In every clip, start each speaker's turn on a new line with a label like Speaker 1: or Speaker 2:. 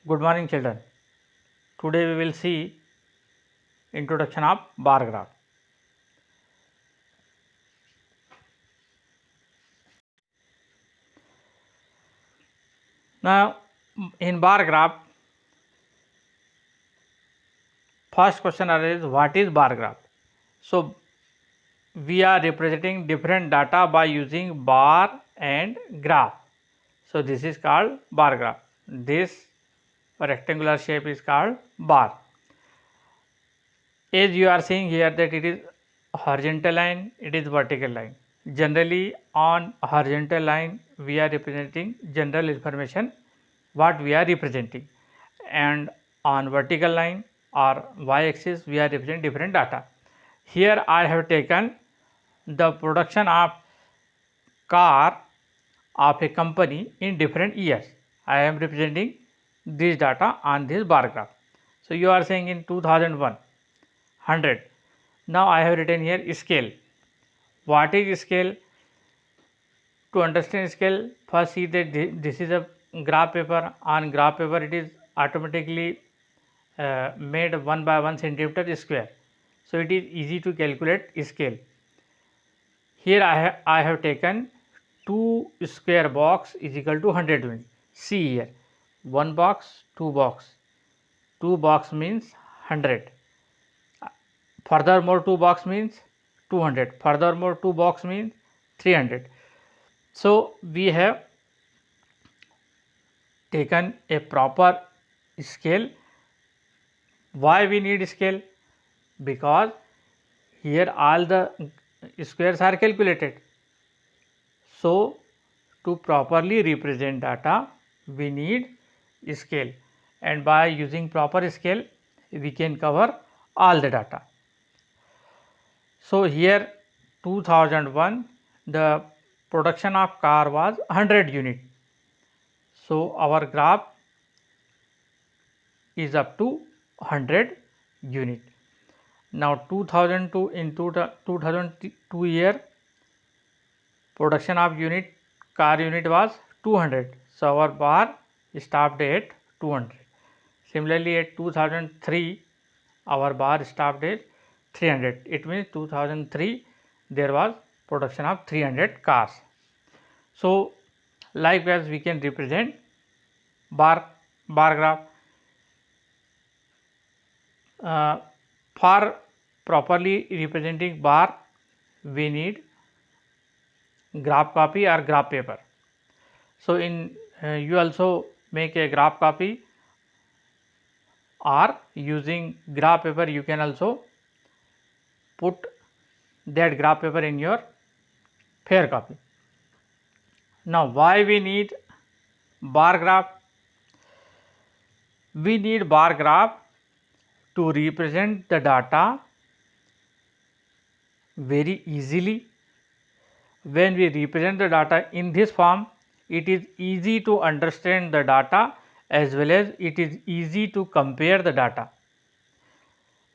Speaker 1: Good morning, children. Today we will see introduction of bar graph. Now, in bar graph, first question arises: what is bar graph? So, we are representing different data by using bar and graph. So, this is called bar graph. This rectangular shape is called bar. As you are seeing here that it is horizontal line, it is vertical line. Generally on horizontal line we are representing general information what we are representing, and on vertical line or y axis we are representing different data. Here I have taken the production of car of a company in different years. I am representing this data on this bar graph. So you are saying in 2001 100. Now I have written here scale. What is scale? To understand scale, first see that this is a graph paper. On graph paper it is automatically made 1 by 1 centimeter square. So it is easy to calculate scale. Here I have taken 2 square box is equal to 100 units. See here, 1 box, 2 box. 2 box means 100. Furthermore 2 box means 200. Furthermore 2 box means 300. So we have taken a proper scale. Why we need scale? Because here all the squares are calculated. So to properly represent data we need scale, and by using proper scale we can cover all the data. So here 2001 the production of car was 100 unit. So our graph is up to 100 unit. Now 2002, in 2002 year production of car unit was 200. So our bar stopped at 200. Similarly at 2003 our bar stopped at 300. It means 2003 there was production of 300 cars. So likewise we can represent bar graph. For properly representing bar we need graph copy or graph paper. So in you also make a graph copy, or using graph paper you can also put that graph paper in your fair copy. Now why we need bar graph? We need bar graph to represent the data very easily. When we represent the data in this form, it is easy to understand the data as well as it is easy to compare the data.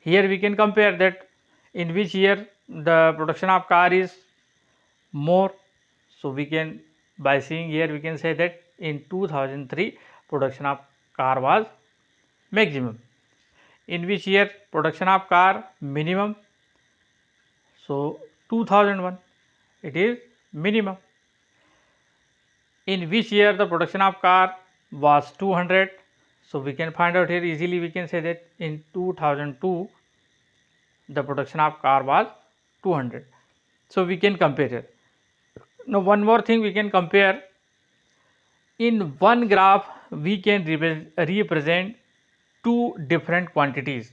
Speaker 1: Here we can compare that in which year the production of car is more. So we can, by seeing here we can say that in 2003 production of car was maximum. In which year production of car minimum? So 2001 it is minimum. In which year the production of car was 200? So we can find out here easily. We can say that in 2002 the production of car was 200. So we can compare it. Now one more thing we can compare. In one graph we can represent two different quantities.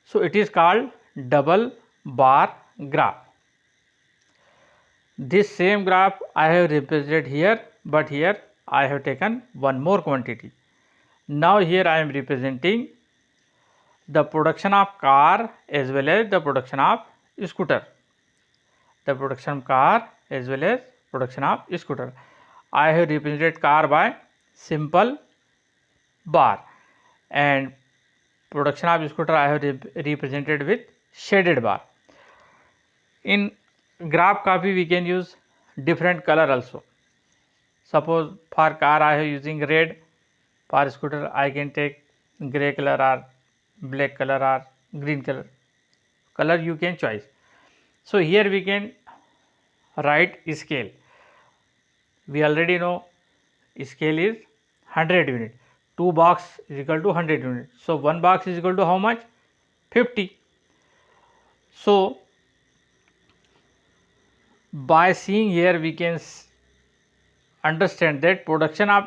Speaker 1: So it is called double bar graph. This same graph I have represented here, but here I have taken one more quantity. Now here I am representing the production of car as well as the production of scooter. The production of car as well as production of scooter. I have represented car by simple bar, and production of scooter I have represented with shaded bar. In graph copy we can use different color also. Suppose for car I am using red, For scooter I can take gray color or black color or green color you can choice. So here we can write scale. We already know scale is 100 unit. 2 box is equal to 100 unit. So 1 box is equal to how much? 50. So by seeing here we can understand that production of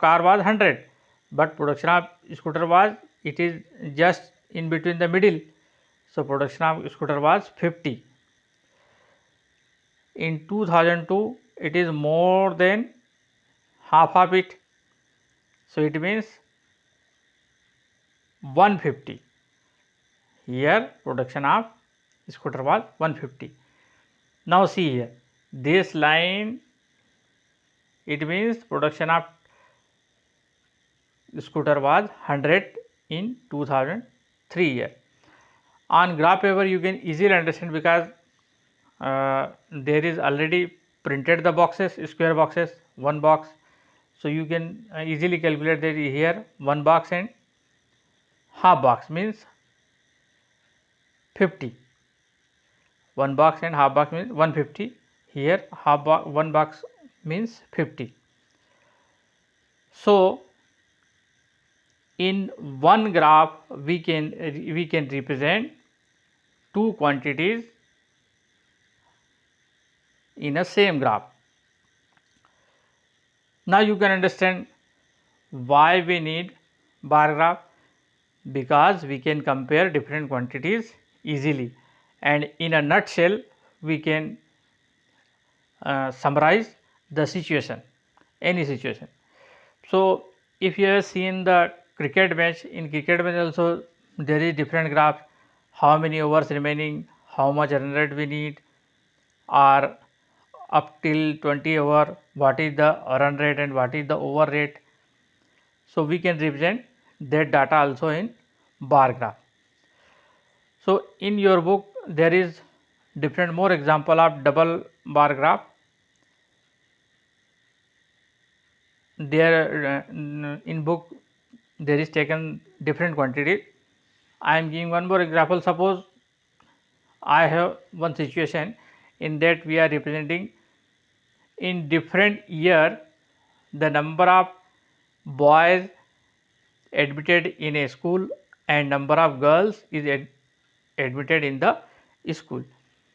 Speaker 1: car was 100, but production of scooter was, it is just in between the middle. So production of scooter was 50. In 2002 it is more than half of it. So it means 150. Here production of scooter was 150. Now see here, this line, it means production of scooter was 100 in 2003 year. On graph paper you can easily understand, because there is already printed the boxes, square boxes, 1 box. So you can easily calculate that here 1 box and half box means 50. 1 box and half box means 150. Here 1 box means 50. So in one graph we can represent two quantities in a same graph. Now you can understand why we need bar graph, because we can compare different quantities easily, and in a nutshell we can summarize the situation, any situation. So if you have seen the cricket match, in cricket match also there is different graph, how many overs remaining, how much run rate we need, or up till 20 over what is the run rate and what is the over rate. So we can represent that data also in bar graph. So in your book there is different more example of double bar graph. There in book there is taken different quantity. I am giving one more example. Suppose I have one situation in that we are representing in different year the number of boys admitted in a school and number of girls is admitted in the school.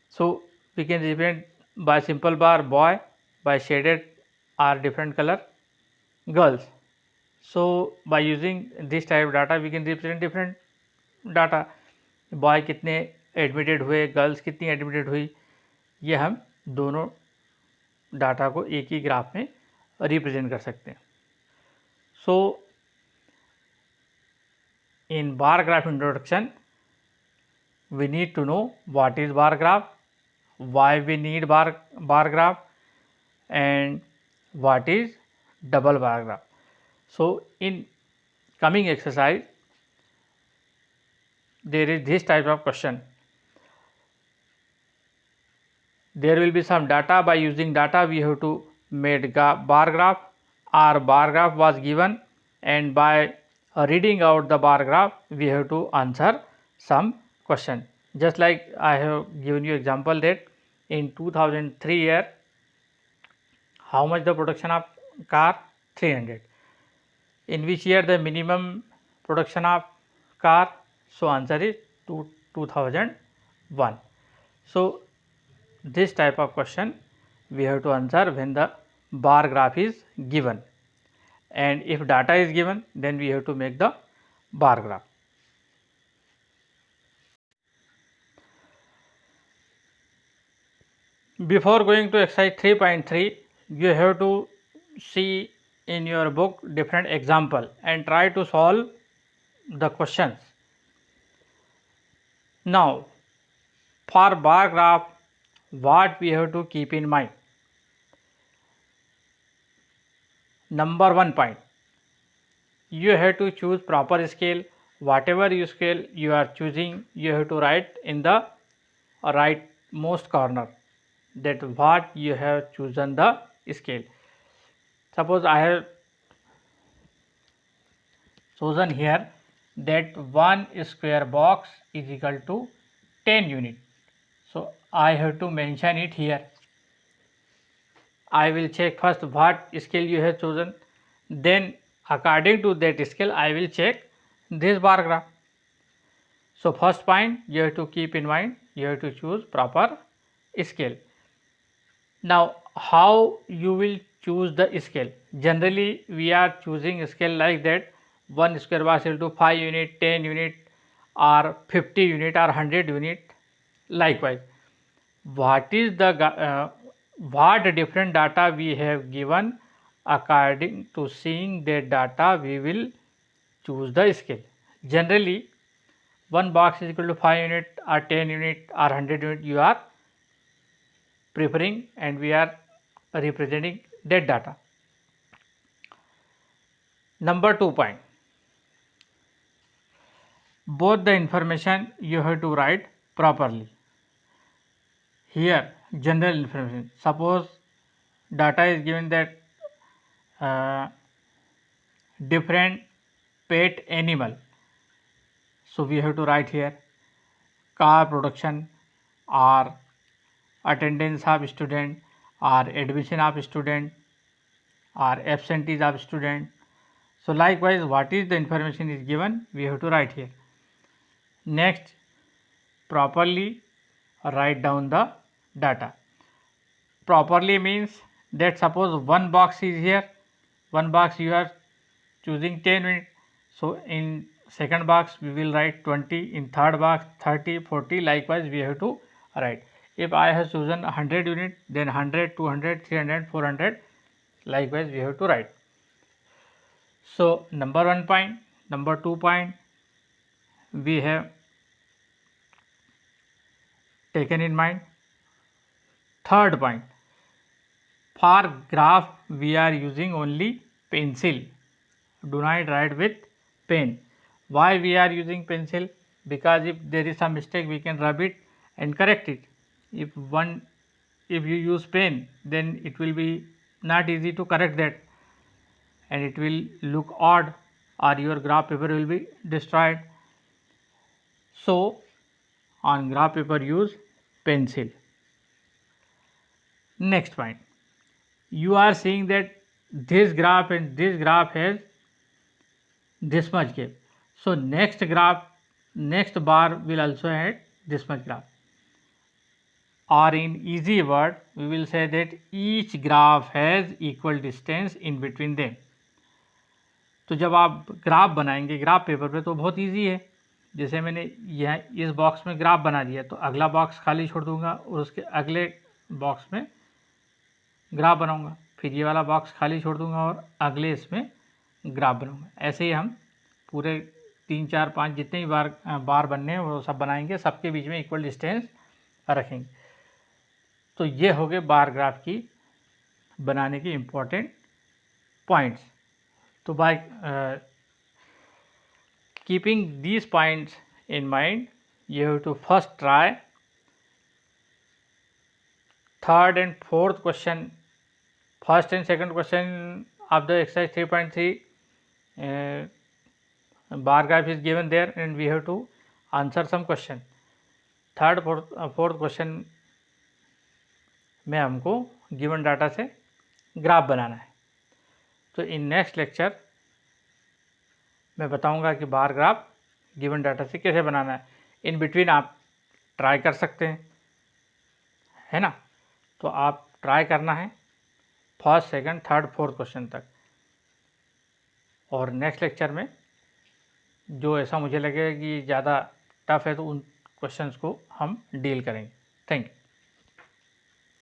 Speaker 1: So we can represent by simple bar boy, by shaded or different color girls. So by using this type of data we can represent different data, boy कितने admitted हुए, girls कितनी admitted हुई, ये हम दोनों data को एक ही graph में रिप्रेजेंट कर सकते हैं. So in bar graph introduction we need to know what is bar graph, why we need bar graph, and what is double bar graph. So in coming exercise there is this type of question. There will be some data. By using data we have to make bar graph, or bar graph was given, and by reading out the bar graph we have to answer some question. Just like I have given you example that in 2003 year how much the production of car? 300. In which year the minimum production of car? So answer is 2001. So this type of question we have to answer when the bar graph is given, and if data is given then we have to make the bar graph. Before going to exercise 3.3 you have to see in your book different example and try to solve the questions. Now for bar graph what we have to keep in mind? Number 1 point, you have to choose proper scale. Whatever you scale you are choosing, you have to write in the rightmost corner that what you have chosen the scale. Suppose I have chosen here that 1 square box is equal to 10 unit. So I have to mention it here. I will check first what scale you have chosen, then according to that scale I will check this bar graph. So first point you have to keep in mind, you have to choose proper scale. Now how you will choose the scale? Generally we are choosing scale like that, 1 square box equal to 5 unit, 10 unit or 50 unit or 100 unit. Likewise, what is the what different data we have given, according to seeing that data we will choose the scale. Generally 1 box is equal to 5 unit or 10 unit or 100 unit you are preferring, and we are representing that data. Number 2 point, both the information you have to write properly. Here general information, suppose data is given that different pet animal, so we have to write here car production or attendance of student or admission of student or absentees of student. So likewise, what is the information is given, we have to write here. Next, properly write down the data. Properly means that suppose one box is here, one box you are choosing 10 units, so in second box we will write 20, in third box 30, 40, likewise we have to write. If I have chosen 100 unit, then 100, 200, 300, 400, likewise we have to write. So number 1 point, number 2 point we have taken in mind. Third point, for graph we are using only pencil, do not write with pen. Why we are using pencil? Because if there is some mistake we can rub it and correct it. If you use pen, then it will be not easy to correct that, and it will look odd or your graph paper will be destroyed. So on graph paper use pencil. Next point, you are seeing that this graph and this graph has this much gap. So next graph, next bar will also have this much graph. Or in easy word, we will say that each graph has equal distance in between them. तो जब आप graph बनाएंगे graph paper पे तो बहुत easy है. जैसे मैंने यह इस बॉक्स में ग्राफ बना दिया, तो अगला बॉक्स खाली छोड़ दूंगा और उसके अगले बॉक्स में ग्राफ बनाऊंगा, फिर ये वाला बॉक्स खाली छोड़ दूंगा और अगले इसमें ग्राफ बनाऊंगा. ऐसे ही हम पूरे 3, 4, 5 जितने भी बार बनने हैं वो सब बनाएंगे, सबके बीच में इक्वल डिस्टेंस रखेंगे. तो ये हो गए बार ग्राफ की बनाने की इम्पोर्टेंट पॉइंट्स. तो by keeping these points in mind, you have to first try third and fourth question, first and second question of the exercise 3.3 bar graph is given there and we have to answer some question. Third fourth question में हमको given data से graph बनाना है. तो in next lecture मैं बताऊंगा कि bar graph given data से कैसे बनाना है. इन बिटवीन आप ट्राई कर सकते हैं, है ना. तो आप ट्राई करना है first, second, third, fourth question तक. और नेक्स्ट लेक्चर में जो ऐसा मुझे लगेगा कि ज़्यादा टफ है तो उन क्वेश्चंस को हम डील करेंगे. Thank you.